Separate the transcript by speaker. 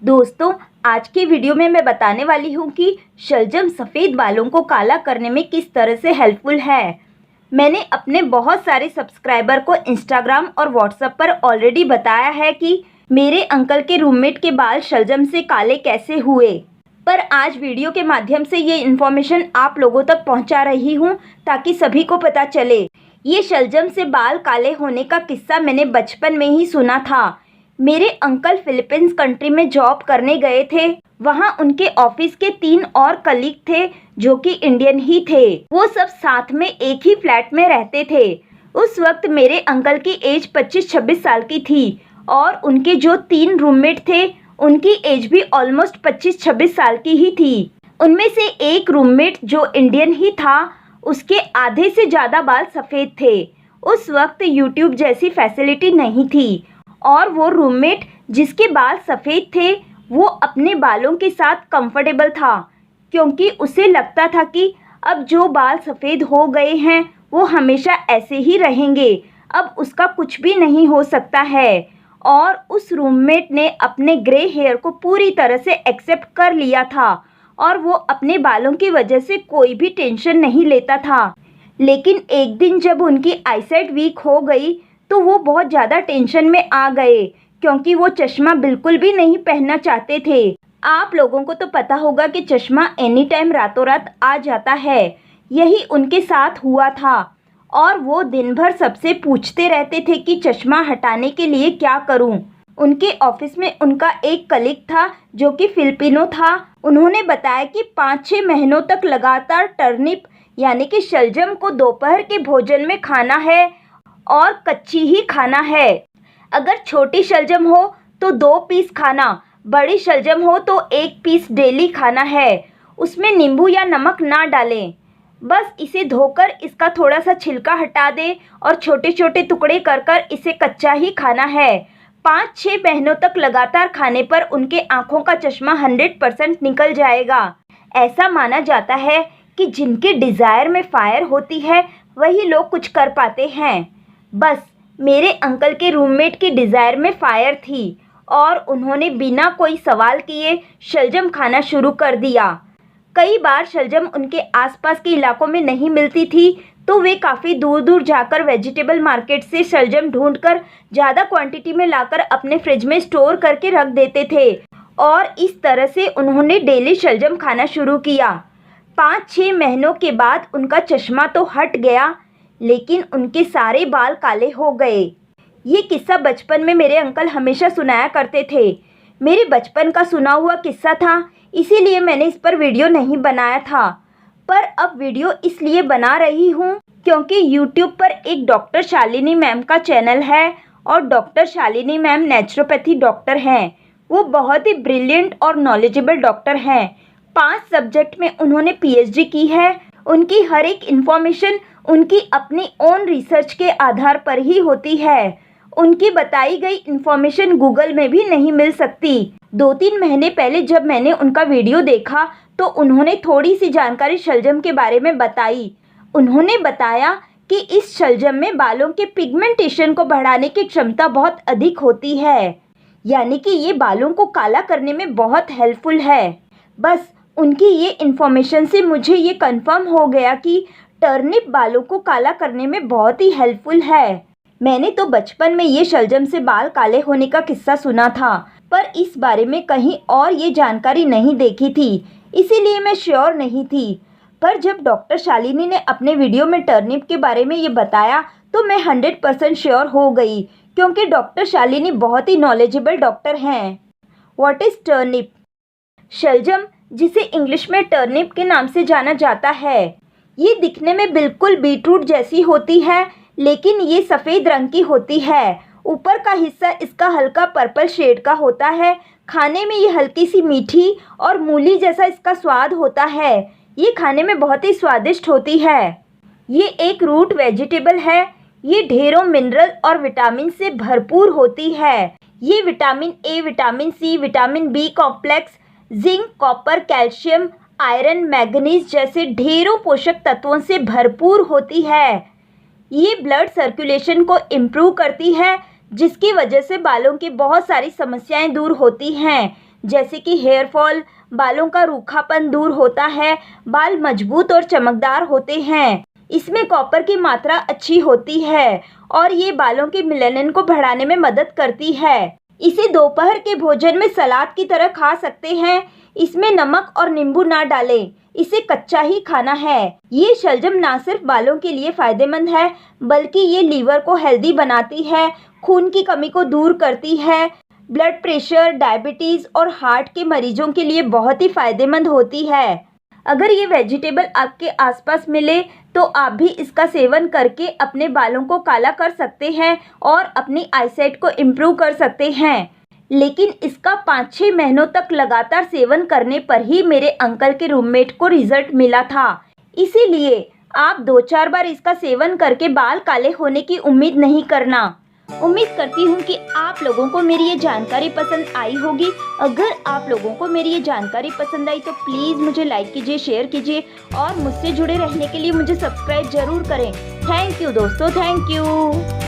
Speaker 1: दोस्तों, आज के वीडियो में मैं बताने वाली हूँ कि शलजम सफ़ेद बालों को काला करने में किस तरह से हेल्पफुल है। मैंने अपने बहुत सारे सब्सक्राइबर को इंस्टाग्राम और व्हाट्सएप पर ऑलरेडी बताया है कि मेरे अंकल के रूममेट के बाल शलजम से काले कैसे हुए, पर आज वीडियो के माध्यम से ये इन्फॉर्मेशन आप लोगों तक पहुँचा रही हूँ ताकि सभी को पता चले। ये शलजम से बाल काले होने का किस्सा मैंने बचपन में ही सुना था। मेरे अंकल फिलीपींस कंट्री में जॉब करने गए थे। वहाँ उनके ऑफिस के 3 और कलीग थे जो कि इंडियन ही थे। वो सब साथ में एक ही फ्लैट में रहते थे। उस वक्त मेरे अंकल की एज 25-26 साल की थी और उनके जो 3 रूममेट थे उनकी एज भी ऑलमोस्ट 25-26 साल की ही थी। उनमें से एक रूममेट जो इंडियन ही था, उसके आधे से ज़्यादा बाल सफ़ेद थे। उस वक्त यूट्यूब जैसी फैसिलिटी नहीं थी और वो रूममेट जिसके बाल सफ़ेद थे वो अपने बालों के साथ कंफर्टेबल था, क्योंकि उसे लगता था कि अब जो बाल सफ़ेद हो गए हैं वो हमेशा ऐसे ही रहेंगे, अब उसका कुछ भी नहीं हो सकता है। और उस रूममेट ने अपने ग्रे हेयर को पूरी तरह से एक्सेप्ट कर लिया था और वो अपने बालों की वजह से कोई भी टेंशन नहीं लेता था। लेकिन एक दिन जब उनकी आईसाइट वीक हो गई तो वो बहुत ज़्यादा टेंशन में आ गए, क्योंकि वो चश्मा बिल्कुल भी नहीं पहनना चाहते थे। आप लोगों को तो पता होगा कि चश्मा एनी टाइम रातों रात आ जाता है। यही उनके साथ हुआ था और वो दिन भर सबसे पूछते रहते थे कि चश्मा हटाने के लिए क्या करूं। उनके ऑफिस में उनका एक कलीग था जो कि फिलिपिनो था। उन्होंने बताया कि 5-6 महीनों तक लगातार टर्निप यानी कि शलजम को दोपहर के भोजन में खाना है और कच्ची ही खाना है। अगर छोटी शलजम हो तो 2 पीस खाना, बड़ी शलजम हो तो 1 पीस डेली खाना है। उसमें नींबू या नमक ना डालें, बस इसे धोकर इसका थोड़ा सा छिलका हटा दें और छोटे छोटे टुकड़े कर कर इसे कच्चा ही खाना है। 5-6 महीनों तक लगातार खाने पर उनके आँखों का चश्मा 100% निकल जाएगा। ऐसा माना जाता है कि जिनके डिज़ायर में फायर होती है वही लोग कुछ कर पाते हैं। बस मेरे अंकल के रूममेट की डिज़ायर में फायर थी और उन्होंने बिना कोई सवाल किए शलजम खाना शुरू कर दिया। कई बार शलजम उनके आसपास के इलाकों में नहीं मिलती थी तो वे काफ़ी दूर दूर जाकर वेजिटेबल मार्केट से शलजम ढूंढकर ज़्यादा क्वांटिटी में लाकर अपने फ्रिज में स्टोर करके रख देते थे और इस तरह से उन्होंने डेली शलजम खाना शुरू किया। 5-6 महीनों के बाद उनका चश्मा तो हट गया, लेकिन उनके सारे बाल काले हो गए। ये किस्सा बचपन में मेरे अंकल हमेशा सुनाया करते थे। मेरे बचपन का सुना हुआ किस्सा था, इसीलिए मैंने इस पर वीडियो नहीं बनाया था। पर अब वीडियो इसलिए बना रही हूँ क्योंकि यूट्यूब पर एक डॉक्टर शालिनी मैम का चैनल है और doctor Shalini ma'am naturopathy doctor हैं। वो बहुत ही ब्रिलियंट और नॉलेजेबल डॉक्टर हैं। 5 सब्जेक्ट में उन्होंने PhD की है। उनकी हर एक इन्फॉर्मेशन उनकी अपनी ओन रिसर्च के आधार पर ही होती है। उनकी बताई गई इन्फॉर्मेशन गूगल में भी नहीं मिल सकती। 2-3 महीने पहले जब मैंने उनका वीडियो देखा तो उन्होंने थोड़ी सी जानकारी शलजम के बारे में बताई। उन्होंने बताया कि इस शलजम में बालों के पिगमेंटेशन को बढ़ाने की क्षमता बहुत अधिक होती है, यानी कि ये बालों को काला करने में बहुत हेल्पफुल है। बस उनकी ये इन्फॉर्मेशन से मुझे ये कंफर्म हो गया कि टर्निप बालों को काला करने में बहुत ही हेल्पफुल है। मैंने तो बचपन में ये शलजम से बाल काले होने का किस्सा सुना था, पर इस बारे में कहीं और ये जानकारी नहीं देखी थी, इसीलिए मैं श्योर नहीं थी। पर जब डॉक्टर शालिनी ने अपने वीडियो में टर्निप के बारे में ये बताया तो मैं 100% श्योर हो गई, क्योंकि डॉक्टर शालिनी बहुत ही नॉलेजेबल डॉक्टर हैं। What is turnip? शलजम, जिसे इंग्लिश में टर्निप के नाम से जाना जाता है, ये दिखने में बिल्कुल बीटरूट जैसी होती है, लेकिन ये सफ़ेद रंग की होती है। ऊपर का हिस्सा इसका हल्का पर्पल शेड का होता है। खाने में ये हल्की सी मीठी और मूली जैसा इसका स्वाद होता है। ये खाने में बहुत ही स्वादिष्ट होती है। ये एक रूट वेजिटेबल है। ये ढेरों मिनरल और विटामिन से भरपूर होती है। ये vitamin A, vitamin C, vitamin B complex, zinc, copper, calcium, iron, manganese जैसे ढेरों पोषक तत्वों से भरपूर होती है। ये ब्लड सर्कुलेशन को इम्प्रूव करती है, जिसकी वजह से बालों की बहुत सारी समस्याएं दूर होती हैं, जैसे कि हेयर फॉल, बालों का रूखापन दूर होता है, बाल मजबूत और चमकदार होते हैं। इसमें कॉपर की मात्रा अच्छी होती है और ये बालों के मेलानिन को बढ़ाने में मदद करती है। इसे दोपहर के भोजन में सलाद की तरह खा सकते हैं। इसमें नमक और नींबू ना डालें, इसे कच्चा ही खाना है। ये शलजम ना सिर्फ बालों के लिए फायदेमंद है, बल्कि ये लीवर को हेल्दी बनाती है, खून की कमी को दूर करती है, ब्लड प्रेशर, डायबिटीज़ और हार्ट के मरीजों के लिए बहुत ही फायदेमंद होती है। अगर ये वेजिटेबल आपके आसपास मिले तो आप भी इसका सेवन करके अपने बालों को काला कर सकते हैं और अपनी आईसाइट को इम्प्रूव कर सकते हैं। लेकिन इसका 5-6 महीनों तक लगातार सेवन करने पर ही मेरे अंकल के रूममेट को रिजल्ट मिला था। इसीलिए आप 2-4 बार इसका सेवन करके बाल काले होने की उम्मीद नहीं करना। उम्मीद करती हूँ कि आप लोगों को मेरी ये जानकारी पसंद आई होगी। अगर आप लोगों को मेरी ये जानकारी पसंद आई तो प्लीज़ मुझे लाइक कीजिए, शेयर कीजिए और मुझसे जुड़े रहने के लिए मुझे सब्सक्राइब ज़रूर करें। थैंक यू दोस्तों, थैंक यू।